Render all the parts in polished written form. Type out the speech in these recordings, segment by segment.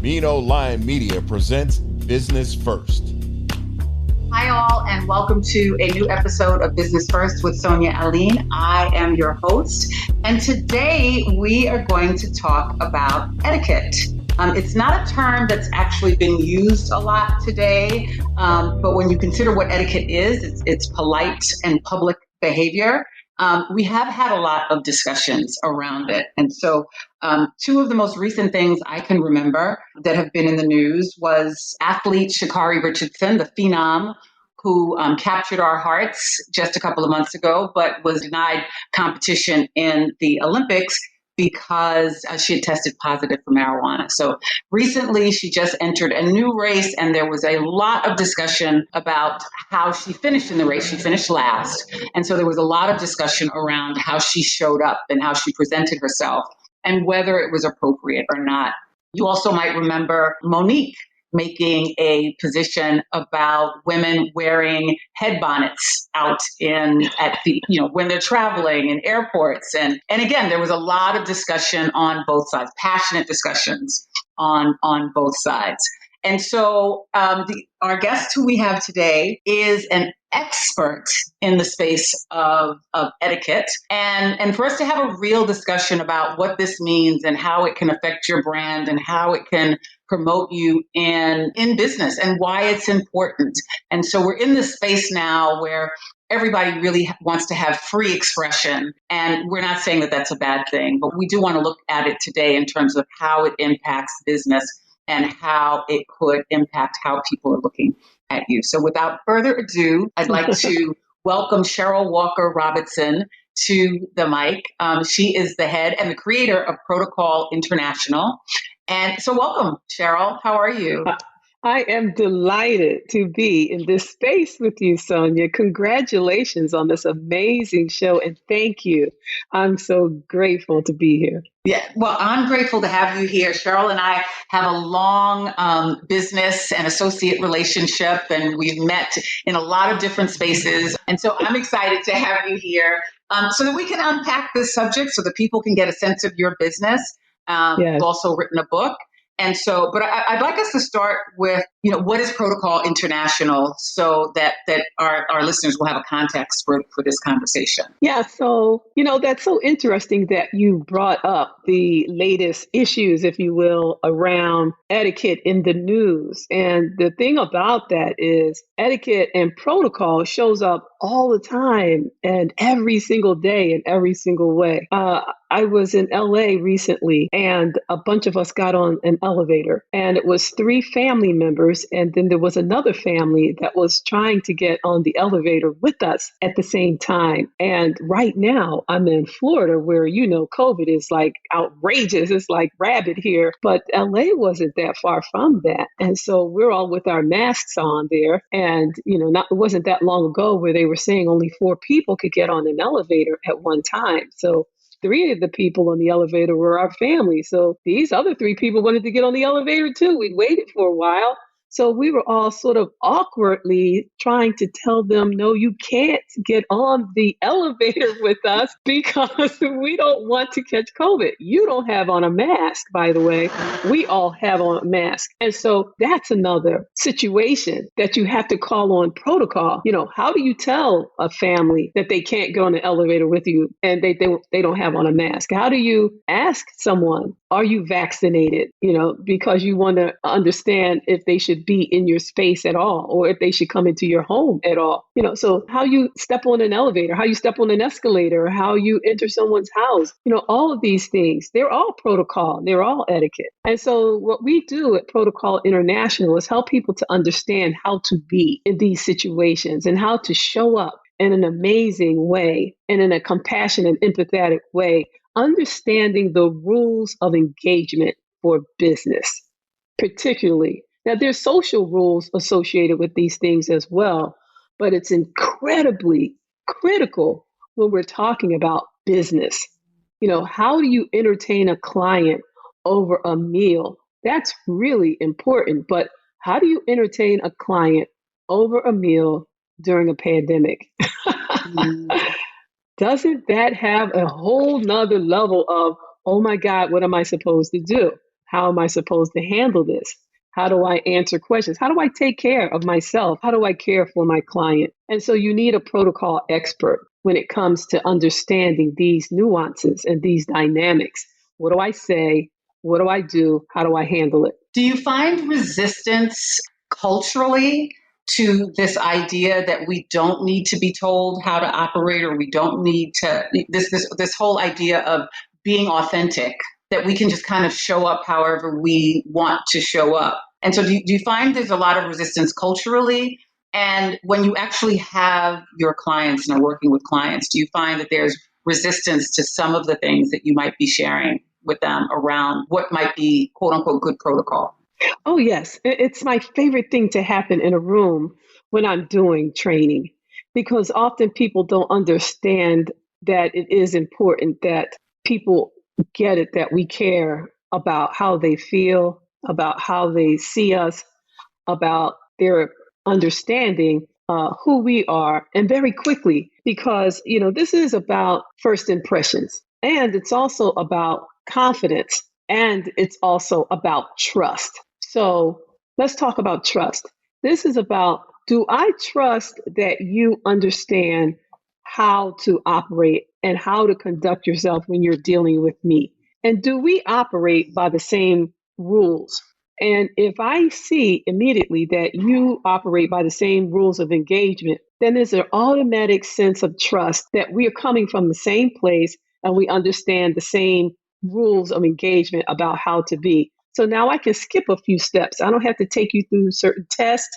Mino Lion Media presents Business First. Hi, all, and welcome to a new episode of Business First with Sonia Aline. I am your host, and today we are going to talk about etiquette. It's not a term that's actually been used a lot today, but when you consider what etiquette is, it's polite and public behavior. We have had a lot of discussions around it. And so two of the most recent things I can remember that have been in the news was athlete Sha'Carri Richardson, the phenom who captured our hearts just a couple of months ago, but was denied competition in the Olympics because she had tested positive for marijuana. So recently she just entered a new race, and there was a lot of discussion about how she finished in the race. She finished last. And so there was a lot of discussion around how she showed up and how she presented herself and whether it was appropriate or not. You also might remember Monique making a position about women wearing head bonnets out when they're traveling in airports. And again, there was a lot of discussion on both sides, passionate discussions on both sides. And so our guest who we have today is an expert in the space of etiquette. And for us to have a real discussion about what this means and how it can affect your brand and how it can promote you in business and why it's important. And so we're in this space now where everybody really wants to have free expression. And we're not saying that that's a bad thing, but we do want to look at it today in terms of how it impacts business and how it could impact how people are looking at you. So without further ado, I'd like to welcome Cheryl Robinson to the mic. She is the head and the creator of Protocol International. And so welcome, Cheryl. How are you? I am delighted to be in this space with you, Sonia. Congratulations on this amazing show, and thank you. I'm so grateful to be here. Yeah, well, I'm grateful to have you here. Cheryl and I have a long business and associate relationship, and we've met in a lot of different spaces. And so I'm excited to have you here so that we can unpack this subject so that people can get a sense of your business. Yes. You've also written a book. And so, but I'd like us to start with, what is Protocol International so that our listeners will have a context for this conversation? Yeah, so, that's so interesting that you brought up the latest issues, if you will, around etiquette in the news. And the thing about that is etiquette and protocol shows up all the time and every single day in every single way. I was in LA recently, and a bunch of us got on an elevator, and it was 3 family members. And then there was another family that was trying to get on the elevator with us at the same time. And right now I'm in Florida where, COVID is like outrageous. It's like rabid here, but LA wasn't that far from that. And so we're all with our masks on there. And, it wasn't that long ago where they were saying only 4 people could get on an elevator at one time. So 3 of the people on the elevator were our family. So these other 3 people wanted to get on the elevator too. We waited for a while. So we were all sort of awkwardly trying to tell them, no, you can't get on the elevator with us because we don't want to catch COVID. You don't have on a mask, by the way. We all have on a mask. And so that's another situation that you have to call on protocol. How do you tell a family that they can't go on the elevator with you and they don't have on a mask? How do you ask someone, are you vaccinated? Because you want to understand if they should be in your space at all, or if they should come into your home at all. So how you step on an elevator, how you step on an escalator, how you enter someone's house, all of these things, they're all protocol, they're all etiquette. And so what we do at Protocol International is help people to understand how to be in these situations and how to show up in an amazing way and in a compassionate, empathetic way, understanding the rules of engagement for business, particularly. Now, there's social rules associated with these things as well, but it's incredibly critical when we're talking about business. How do you entertain a client over a meal? That's really important. But how do you entertain a client over a meal during a pandemic? Doesn't that have a whole nother level of, oh my God, what am I supposed to do? How am I supposed to handle this? How do I answer questions? How do I take care of myself? How do I care for my client? And so you need a protocol expert when it comes to understanding these nuances and these dynamics. What do I say? What do I do? How do I handle it? Do you find resistance culturally to this idea that we don't need to be told how to operate, or we don't need to this whole idea of being authentic, that we can just kind of show up however we want to show up? And so do you find there's a lot of resistance culturally? And when you actually have your clients and are working with clients, do you find that there's resistance to some of the things that you might be sharing with them around what might be quote unquote good protocol? Oh, yes. It's my favorite thing to happen in a room when I'm doing training, because often people don't understand that it is important that people get it, that we care about how they feel, about how they see us, about their understanding who we are, and very quickly, because, this is about first impressions, and it's also about confidence, and it's also about trust. So let's talk about trust. This is about, do I trust that you understand how to operate and how to conduct yourself when you're dealing with me? And do we operate by the same rules? And if I see immediately that you operate by the same rules of engagement, then there's an automatic sense of trust that we are coming from the same place and we understand the same rules of engagement about how to be. So now I can skip a few steps. I don't have to take you through certain tests.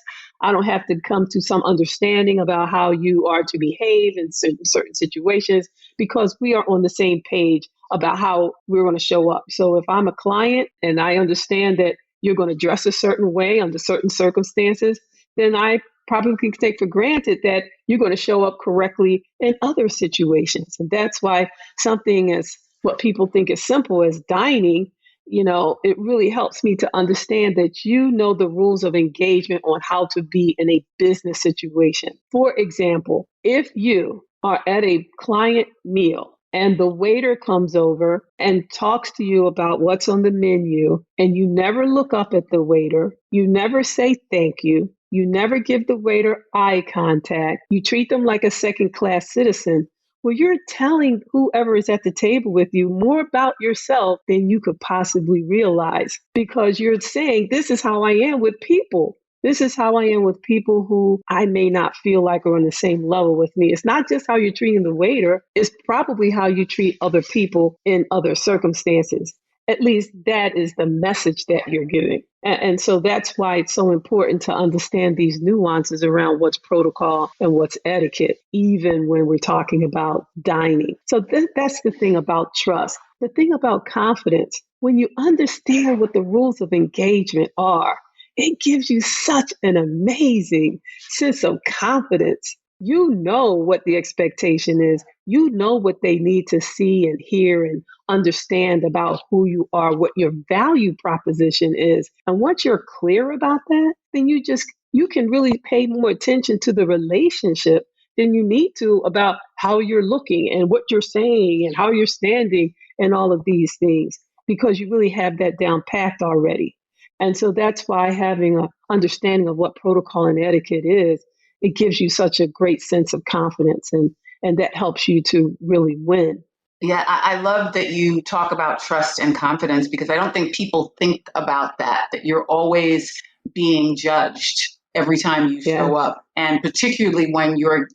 I don't have to come to some understanding about how you are to behave in certain situations, because we are on the same page about how we're going to show up. So if I'm a client and I understand that you're going to dress a certain way under certain circumstances, then I probably can take for granted that you're going to show up correctly in other situations. And that's why something as what people think is simple as dining, it really helps me to understand that you know the rules of engagement on how to be in a business situation. For example, if you are at a client meal and the waiter comes over and talks to you about what's on the menu, and you never look up at the waiter, you never say thank you, you never give the waiter eye contact, you treat them like a second-class citizen, well, you're telling whoever is at the table with you more about yourself than you could possibly realize, because you're saying, this is how I am with people. This is how I am with people who I may not feel like are on the same level with me. It's not just how you're treating the waiter, it's probably how you treat other people in other circumstances. At least that is the message that you're giving. And so that's why it's so important to understand these nuances around what's protocol and what's etiquette, even when we're talking about dining. So that's the thing about trust. The thing about confidence, when you understand what the rules of engagement are, it gives you such an amazing sense of confidence. You know what the expectation is. You know what they need to see and hear and understand about who you are, what your value proposition is. And once you're clear about that, then you can really pay more attention to the relationship than you need to about how you're looking and what you're saying and how you're standing and all of these things, because you really have that down packed already. And so that's why having an understanding of what protocol and etiquette is, it gives you such a great sense of confidence, and that helps you to really win. Yeah, I love that you talk about trust and confidence, because I don't think people think about that you're always being judged every time you show Yes. up. And particularly when you're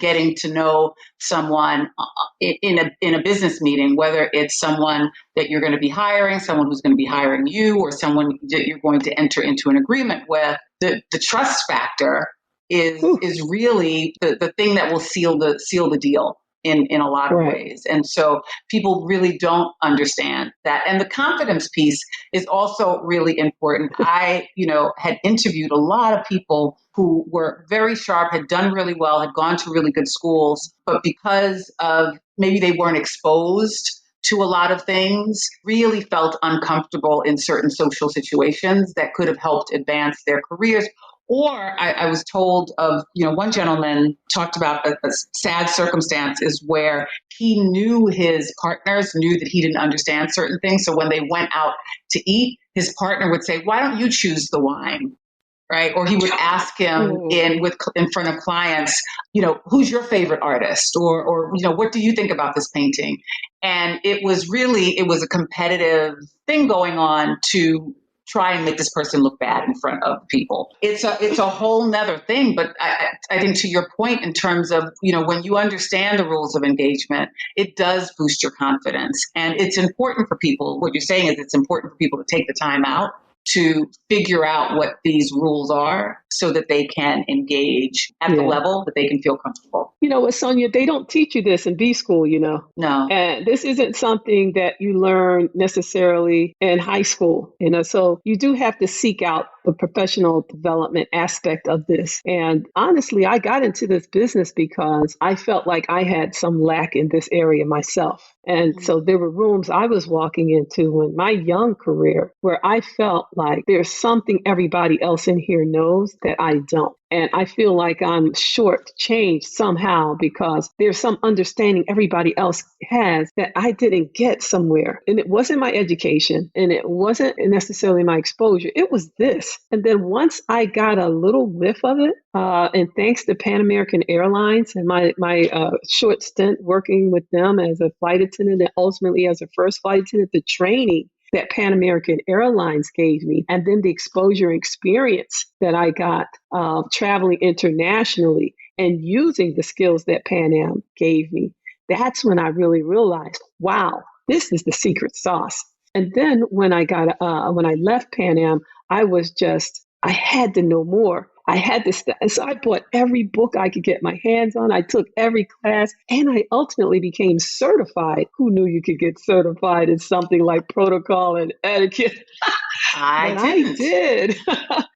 getting to know someone in a business meeting, whether it's someone that you're going to be hiring, someone who's going to be hiring you, or someone that you're going to enter into an agreement with, the trust factor Whew. is really the thing that will seal the deal in a lot of Right. ways. And so people really don't understand that. And the confidence piece is also really important. I, had interviewed a lot of people who were very sharp, had done really well, had gone to really good schools, but because of maybe they weren't exposed to a lot of things, really felt uncomfortable in certain social situations that could have helped advance their careers. Or I was told of, one gentleman talked about a sad circumstances where he knew his partners knew that he didn't understand certain things. So when they went out to eat, his partner would say, "Why don't you choose the wine?" Right? Or he would ask him in front of clients, who's your favorite artist, or what do you think about this painting? And it was a competitive thing going on to try and make this person look bad in front of people. It's a whole nother thing. But I think to your point, in terms of, when you understand the rules of engagement, it does boost your confidence. And it's important for people. What you're saying is it's important for people to take the time out to figure out what these rules are so that they can engage at the level that they can feel comfortable. You know what, Sonia, they don't teach you this in B school, No. And this isn't something that you learn necessarily in high school, so you do have to seek out the professional development aspect of this. And honestly, I got into this business because I felt like I had some lack in this area myself. And so there were rooms I was walking into in my young career where I felt like there's something everybody else in here knows that I don't. And I feel like I'm shortchanged somehow because there's some understanding everybody else has that I didn't get somewhere. And it wasn't my education and it wasn't necessarily my exposure. It was this. And then once I got a little whiff of it, and thanks to Pan American Airlines and my short stint working with them as a flight attendant and ultimately as a first flight attendant, the training that Pan American Airlines gave me, and then the exposure and experience that I got traveling internationally and using the skills that Pan Am gave me, that's when I really realized, wow, this is the secret sauce. And then when I left Pan Am, I had to know more. I had to so I bought every book I could get my hands on. I took every class and I ultimately became certified. Who knew you could get certified in something like protocol and etiquette? I did.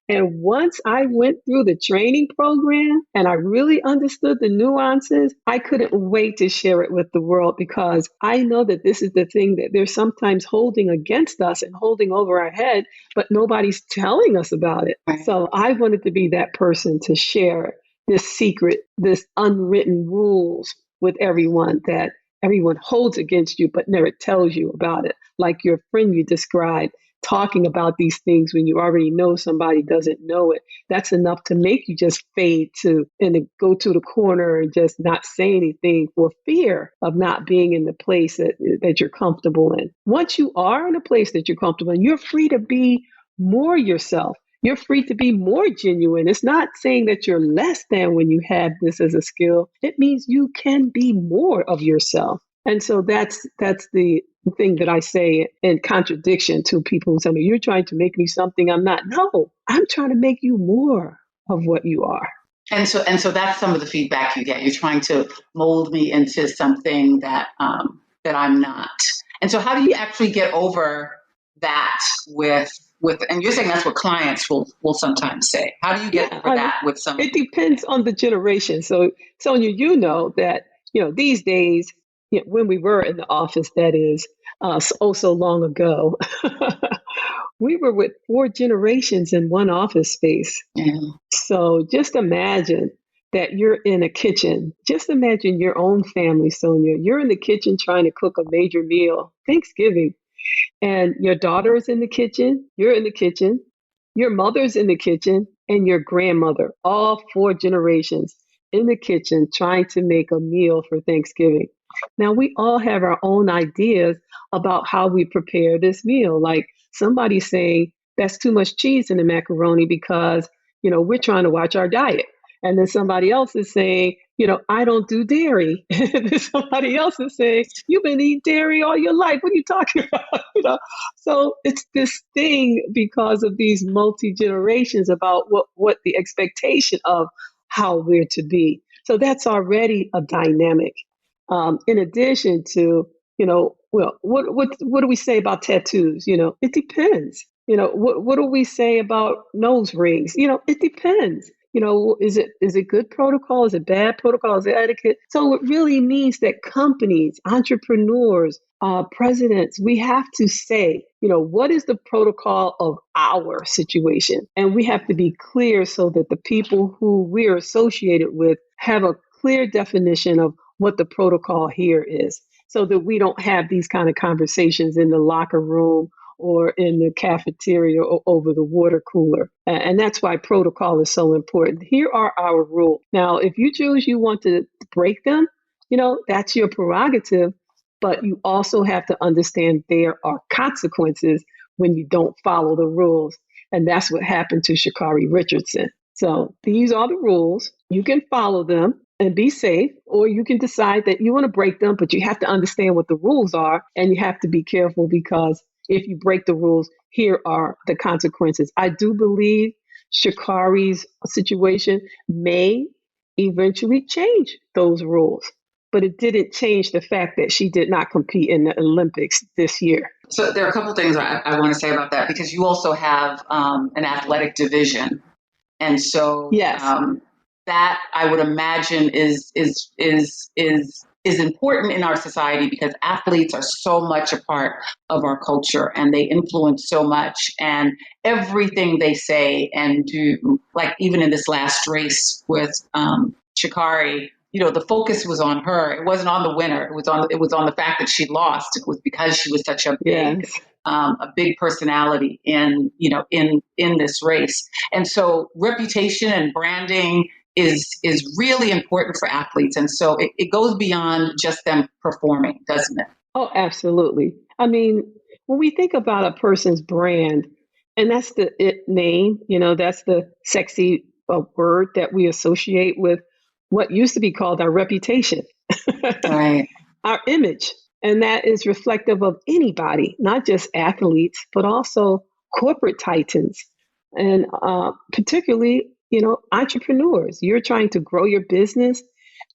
And once I went through the training program and I really understood the nuances, I couldn't wait to share it with the world because I know that this is the thing that they're sometimes holding against us and holding over our head, but nobody's telling us about it. Right. So I wanted to be that person to share this secret, this unwritten rules with everyone that everyone holds against you, but never tells you about it. Like your friend you described, talking about these things when you already know somebody doesn't know it. That's enough to make you just fade and go to the corner and just not say anything for fear of not being in the place that you're comfortable in. Once you are in a place that you're comfortable in, you're free to be more yourself. You're free to be more genuine. It's not saying that you're less than when you have this as a skill. It means you can be more of yourself. And so that's the thing that I say in contradiction to people who tell me, you're trying to make me something I'm not. No, I'm trying to make you more of what you are. And so that's some of the feedback you get. You're trying to mold me into something that I'm not. And so how do you actually get over that with and you're saying that's what clients will sometimes say. How do you get over that with some? It depends on the generation. So Sonia, that, these days, when we were in the office, that is so long ago, we were with 4 generations in one office space. Mm-hmm. So just imagine that you're in a kitchen. Just imagine your own family, Sonia. You're in the kitchen trying to cook a major meal, Thanksgiving, and your daughter is in the kitchen. You're in the kitchen. Your mother's in the kitchen, and your grandmother, all 4 generations in the kitchen trying to make a meal for Thanksgiving. Now, we all have our own ideas about how we prepare this meal. Like somebody's saying, that's too much cheese in the macaroni because, we're trying to watch our diet. And then somebody else is saying, I don't do dairy. And then somebody else is saying, you've been eating dairy all your life. What are you talking about? So it's this thing because of these multi-generations about what the expectation of how we're to be. So that's already a dynamic. In addition to, what do we say about tattoos? It depends. What do we say about nose rings? It depends. Is it good protocol? Is it bad protocol? Is it etiquette? So it really means that companies, entrepreneurs, presidents, we have to say, what is the protocol of our situation? And we have to be clear so that the people who we're associated with have a clear definition of what the protocol here is so that we don't have these kind of conversations in the locker room or in the cafeteria or over the water cooler. And that's why protocol is so important. Here are our rules. Now, if you choose you want to break them, that's your prerogative, but you also have to understand there are consequences when you don't follow the rules. And that's what happened to Sha'Carri Richardson. So these are the rules. You can follow them and be safe, or you can decide that you want to break them, but you have to understand what the rules are, and you have to be careful because if you break the rules, here are the consequences. I do believe Sha'Carri's situation may eventually change those rules, but it didn't change the fact that she did not compete in the Olympics this year. So there are a couple things I want to say about that, because you also have an athletic division. And so yes. That I would imagine is important in our society, because athletes are so much a part of our culture and they influence so much, and everything they say and do, like even in this last race with Sha'Carri, the focus was on her. It wasn't on the winner. It was on the fact that she lost. It was because she was such a big yes. A big personality in this race. And so reputation and branding is really important for athletes. And so it goes beyond just them performing, doesn't it? Oh, absolutely. I mean, when we think about a person's brand, and that's the it name, that's the sexy word that we associate with what used to be called our reputation, right? Our image. And that is reflective of anybody, not just athletes, but also corporate titans and particularly, entrepreneurs. You're trying to grow your business.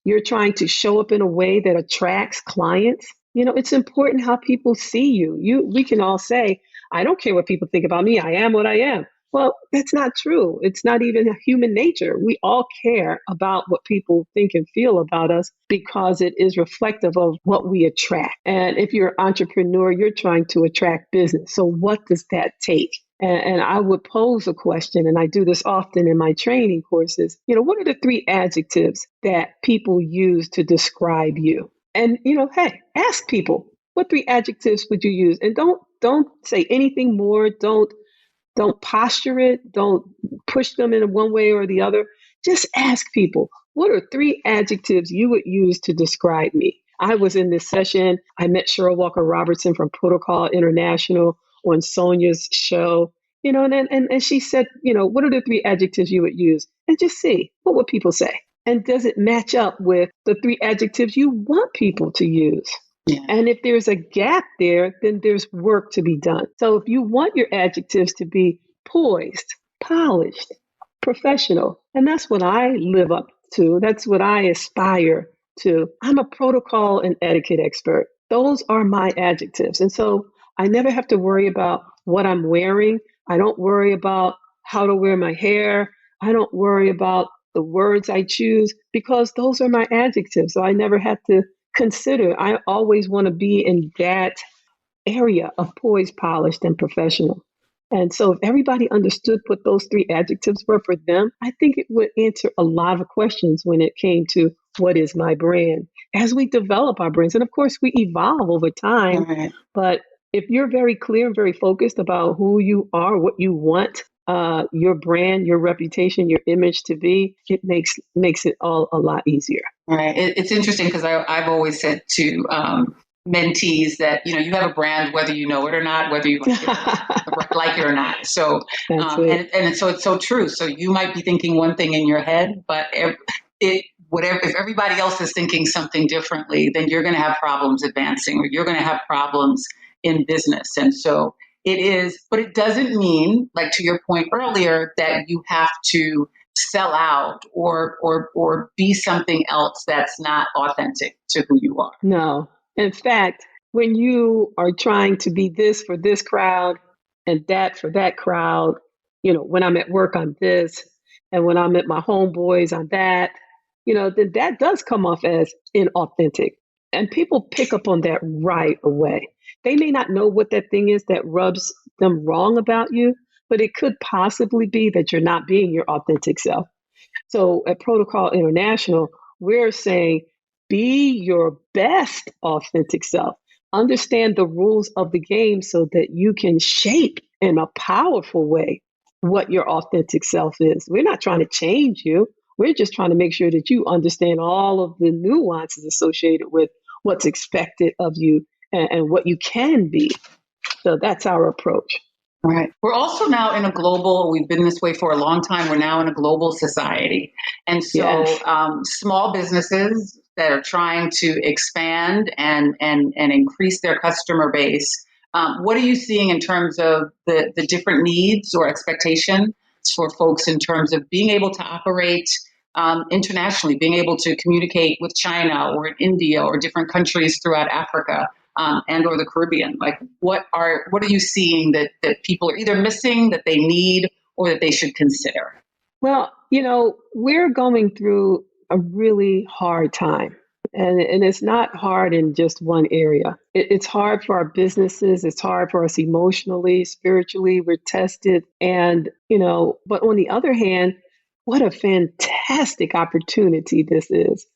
You're trying to show up in a way that attracts clients. It's important how people see you. We can all say, I don't care what people think about me. I am what I am. Well, that's not true. It's not even human nature. We all care about what people think and feel about us because it is reflective of what we attract. And if you're an entrepreneur, you're trying to attract business. So what does that take? And I would pose a question, and I do this often in my training courses. What are the 3 adjectives that people use to describe you? And, hey, ask people, what 3 adjectives would you use? And don't say anything more. Don't posture it. Don't push them in one way or the other. Just ask people, what are 3 adjectives you would use to describe me? I was in this session. I met Cheryl Robinson from Protocol International on Sonia's show, and she said, what are the 3 adjectives you would use? And just see, what would people say? And does it match up with the 3 adjectives you want people to use? Yeah. And if there's a gap there, then there's work to be done. So if you want your adjectives to be poised, polished, professional, and that's what I live up to, that's what I aspire to. I'm a protocol and etiquette expert. Those are my adjectives. And so I never have to worry about what I'm wearing. I don't worry about how to wear my hair. I don't worry about the words I choose because those are my adjectives. So I never have to consider. I always want to be in that area of poised, polished, and professional. And so if everybody understood what those 3 adjectives were for them, I think it would answer a lot of questions when it came to what is my brand as we develop our brands. And of course, we evolve over time. Right. But if you're very clear and very focused about who you are, what you want your brand, your reputation, your image to be, it makes it all a lot easier. Right. It's interesting because I've always said to mentees that, you have a brand, whether you know it or not, whether you like it or not. So, and so it's so true. So you might be thinking one thing in your head, but if everybody else is thinking something differently, then you're going to have problems advancing, or you're going to have problems in business. And so it is, but it doesn't mean, like to your point earlier, that you have to sell out or be something else that's not authentic to who you are. No. In fact, when you are trying to be this for this crowd and that for that crowd, when I'm at work, I'm this, and when I'm at my homeboys, I'm that, then that does come off as inauthentic. And people pick up on that right away. They may not know what that thing is that rubs them wrong about you, but it could possibly be that you're not being your authentic self. So at Protocol International, we're saying Be your best authentic self. Understand the rules of the game so that you can shape in a powerful way what your authentic self is. We're not trying to change you. We're just trying to make sure that you understand all of the nuances associated with what's expected of you and what you can be. So that's our approach. Right. We're also now in a global, we've been this way for a long time. We're now in a global society. And so Yes. small businesses that are trying to expand and increase their customer base, what are you seeing in terms of the different needs or expectations for folks in terms of being able to operate internationally, being able to communicate with China or India or different countries throughout Africa? And or the Caribbean? Like, what are you seeing that people are either missing, that they need, or that they should consider? Well, we're going through a really hard time. And it's not hard in just one area. It's hard for our businesses. It's hard for us emotionally, spiritually. We're tested. And, but on the other hand, what a fantastic opportunity this is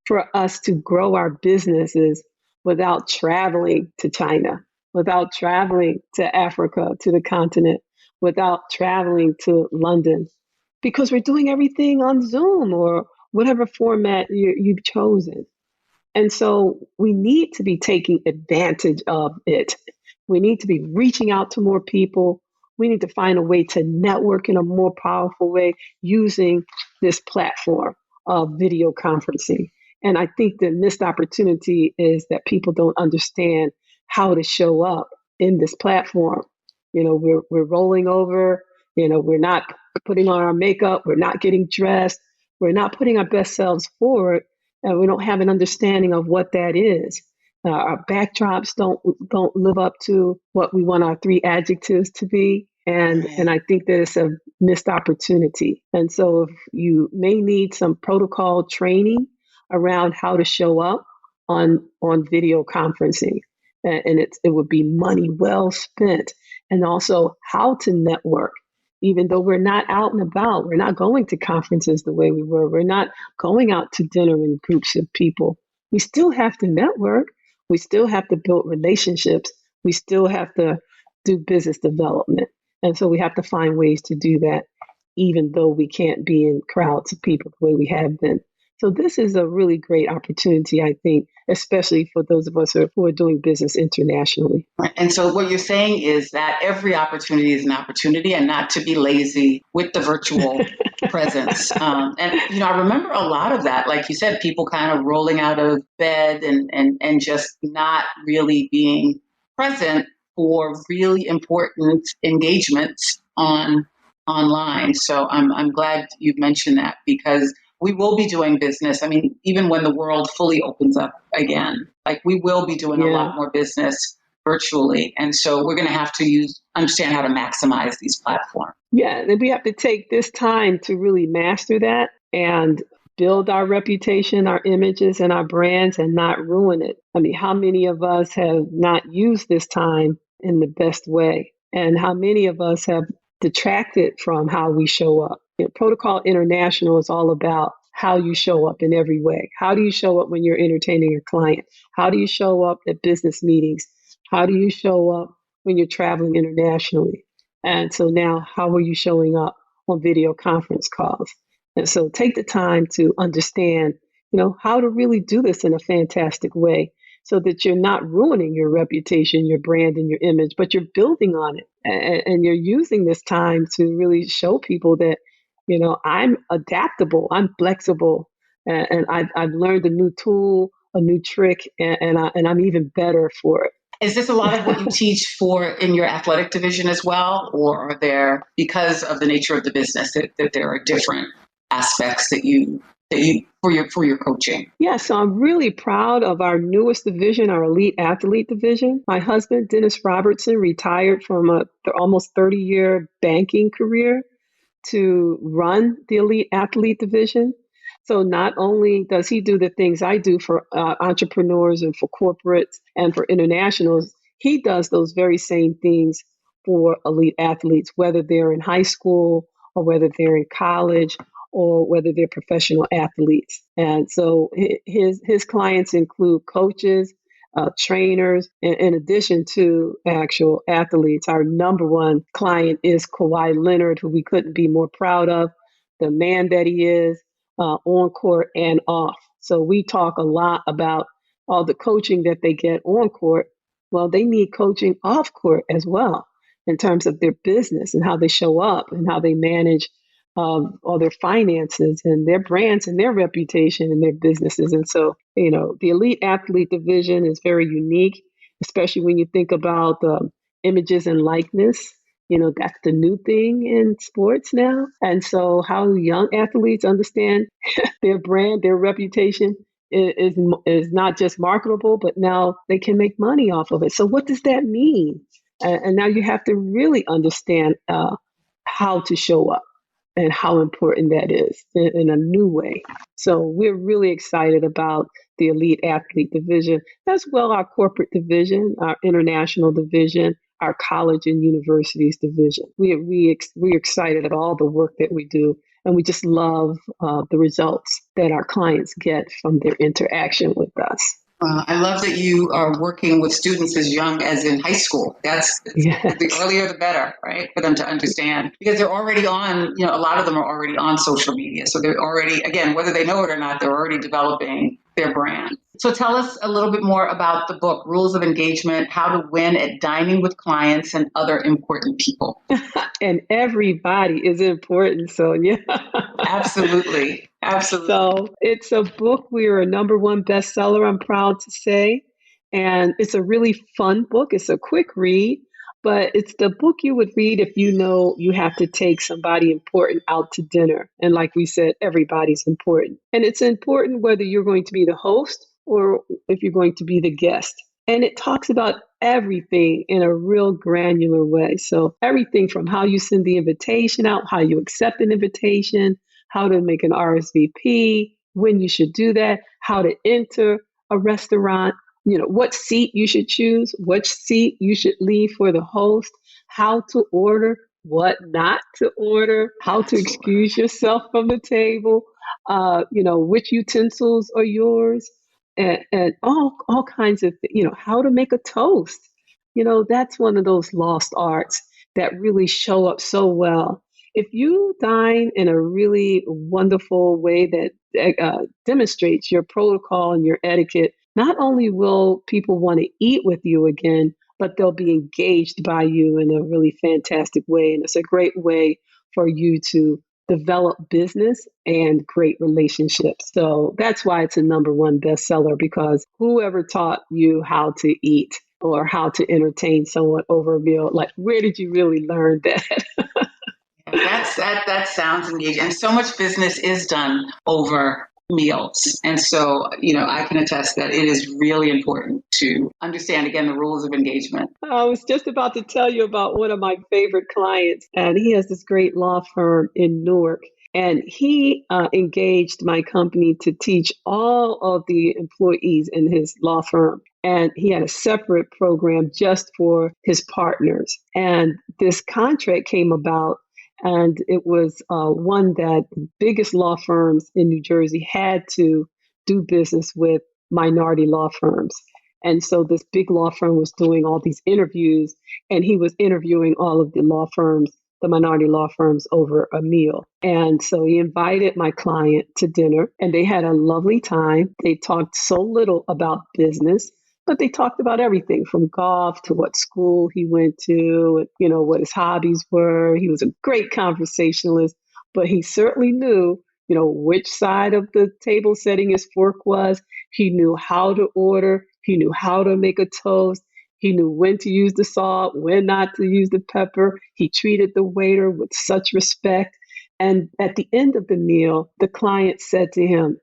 for us to grow our businesses without traveling to China, without traveling to Africa, to the continent, without traveling to London, because we're doing everything on Zoom or whatever format you've chosen. And so we need to be taking advantage of it. We need to be reaching out to more people. We need to find a way to network in a more powerful way using this platform of video conferencing. And I think the missed opportunity is that people don't understand how to show up in this platform. We're rolling over, we're not putting on our makeup, we're not getting dressed, we're not putting our best selves forward, and we don't have an understanding of what that is. Our backdrops don't live up to what we want our three adjectives to be. And I think that it's a missed opportunity. And so if you may need some protocol training around how to show up on video conferencing, and it would be money well spent. And also how to network. Even though we're not out and about, we're not going to conferences the way we were, we're not going out to dinner in groups of people. We still have to network. We still have to build relationships. We still have to do business development. And so we have to find ways to do that, even though we can't be in crowds of people the way we have been. So this is a really great opportunity, I think, especially for those of us who are doing business internationally. Right. And so what you're saying is that every opportunity is an opportunity and not to be lazy with the virtual presence. And, I remember a lot of that, like you said, people kind of rolling out of bed and just not really being present for really important engagements online. So I'm glad you've mentioned that, because we will be doing business. I mean, even when the world fully opens up again, like we will be doing a lot more business virtually. And so we're going to have to understand how to maximize these platforms. Yeah, and we have to take this time to really master that and build our reputation, our images, and our brands and not ruin it. I mean, how many of us have not used this time in the best way? And how many of us have detracted from how we show up? Protocol International is all about how you show up in every way. How do you show up when you're entertaining a client? How do you show up at business meetings? How do you show up when you're traveling internationally? And so now, how are you showing up on video conference calls? And so take the time to understand, how to really do this in a fantastic way so that you're not ruining your reputation, your brand, and your image, but you're building on it. And you're using this time to really show people that, I'm adaptable, I'm flexible, and I've learned a new tool, a new trick, and I'm even better for it. Is this a lot of what you teach in your athletic division as well, or are there, because of the nature of the business, that there are different aspects that you for your coaching? Yeah, so I'm really proud of our newest division, our elite athlete division. My husband, Dennis Robertson, retired from a almost 30-year banking career to run the elite athlete division. So not only does he do the things I do for entrepreneurs and for corporates and for internationals, he does those very same things for elite athletes, whether they're in high school or whether they're in college or whether they're professional athletes. And so his clients include coaches, trainers, in addition to actual athletes. Our number one client is Kawhi Leonard, who we couldn't be more proud of, the man that he is, on court and off. So we talk a lot about all the coaching that they get on court. Well, they need coaching off court as well in terms of their business and how they show up and how they manage all their finances and their brands and their reputation and their businesses. And so, the elite athlete division is very unique, especially when you think about images and likeness. That's the new thing in sports now. And so how young athletes understand their brand, their reputation is not just marketable, but now they can make money off of it. So what does that mean? And now you have to really understand how to show up and how important that is in a new way. So we're really excited about the elite athlete division, as well our corporate division, our international division, our college and universities division. We're excited about all the work that we do, and we just love the results that our clients get from their interaction with us. I love that you are working with students as young as in high school. Yes. The earlier the better, right? For them to understand, because they're already on, a lot of them are already on social media. So they're already, again, whether they know it or not, they're already developing their brand. So tell us a little bit more about the book, Rules of Engagement, How to Win at Dining with Clients and Other Important People. And everybody is important, Sonia. Absolutely. Absolutely. So it's a book. We're a number one bestseller, I'm proud to say. And it's a really fun book. It's a quick read, but it's the book you would read if you know you have to take somebody important out to dinner. And like we said, everybody's important. And it's important whether you're going to be the host or if you're going to be the guest. And it talks about everything in a real granular way. So everything from how you send the invitation out, how you accept an invitation, how to make an RSVP, when you should do that, how to enter a restaurant, what seat you should choose, which seat you should leave for the host, how to order, what not to order, how to excuse yourself from the table, which utensils are yours, and all kinds of, how to make a toast. That's one of those lost arts that really show up so well. If you dine in a really wonderful way that demonstrates your protocol and your etiquette, not only will people want to eat with you again, but they'll be engaged by you in a really fantastic way. And it's a great way for you to develop business and great relationships. So that's why it's a number one bestseller, because whoever taught you how to eat or how to entertain someone over a meal, like, where did you really learn that? That sounds engaging. And so much business is done over meals. And so, I can attest that it is really important to understand, again, the rules of engagement. I was just about to tell you about one of my favorite clients, and he has this great law firm in Newark. And he engaged my company to teach all of the employees in his law firm. And he had a separate program just for his partners. And this contract came about, and it was one that the biggest law firms in New Jersey had to do business with minority law firms. And so this big law firm was doing all these interviews, and he was interviewing all of the law firms, the minority law firms, over a meal. And so he invited my client to dinner, and they had a lovely time. They talked so little about business, but they talked about everything from golf to what school he went to, and, what his hobbies were. He was a great conversationalist, but he certainly knew, which side of the table setting his fork was. He knew how to order. He knew how to make a toast. He knew when to use the salt, when not to use the pepper. He treated the waiter with such respect. And at the end of the meal, the client said to him,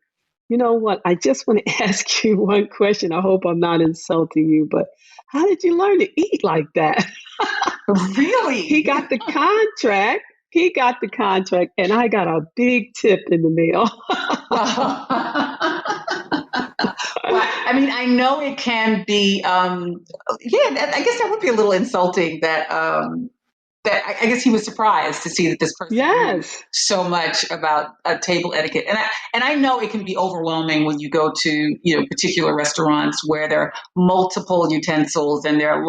"You know what? I just want to ask you one question. I hope I'm not insulting you, but how did you learn to eat like that?" Really? He got the contract. And I got a big tip in the mail. Well, I mean, I know it can be, I guess that would be a little insulting that that I guess he was surprised to see that this person knew Yes. so much about table etiquette. And I know it can be overwhelming when you go to, particular restaurants where there are multiple utensils and there are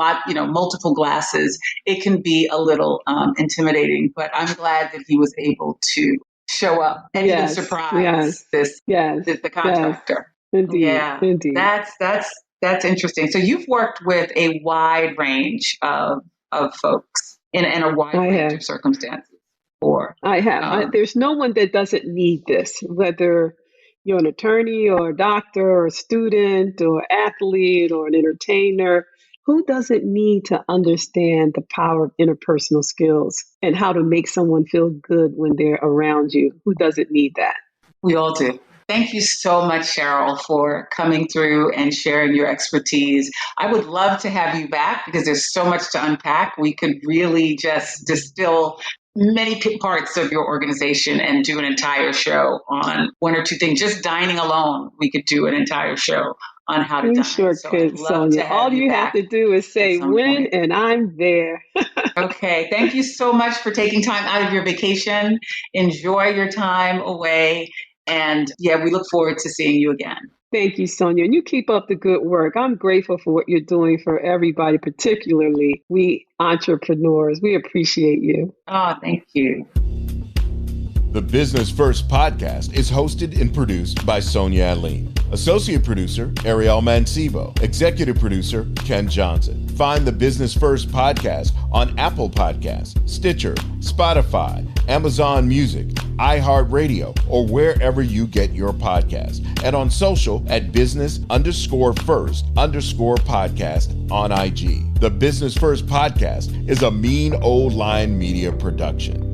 multiple glasses. It can be a little intimidating, but I'm glad that he was able to show up and even Yes. surprise Yes. Yes. the Yes. contractor. Indeed. Yeah, Indeed. that's interesting. So you've worked with a wide range of folks in a wide I range have. of circumstances. Or I have. um, There's no one that doesn't need this, whether you're an attorney or a doctor or a student or athlete or an entertainer. Who doesn't need to understand the power of interpersonal skills and how to make someone feel good when they're around you? Who doesn't need that? we all do. Thank you so much, Cheryl, for coming through and sharing your expertise. I would love to have you back because there's so much to unpack. We could really just distill many parts of your organization and do an entire show on one or two things. Just dining alone, we could do an entire show on how to We dine. sure So I'd could, love to Sonia. have All you you have back to do is at say some when, point. and I'm there. Okay. Thank you so much for taking time out of your vacation. Enjoy your time away. And yeah, we look forward to seeing you again. Thank you, Sonia. And you keep up the good work. I'm grateful for what you're doing for everybody, particularly we entrepreneurs. We appreciate you. Oh, thank you. The Business First podcast is hosted and produced by Sonia Aline. Associate producer, Ariel Mancivo. Executive producer, Ken Johnson. Find the Business First podcast on Apple Podcasts, Stitcher, Spotify, Amazon Music, iHeartRadio, or wherever you get your podcast. And on social at business_first_podcast on IG. The Business First podcast is a Mean Old Line Media production.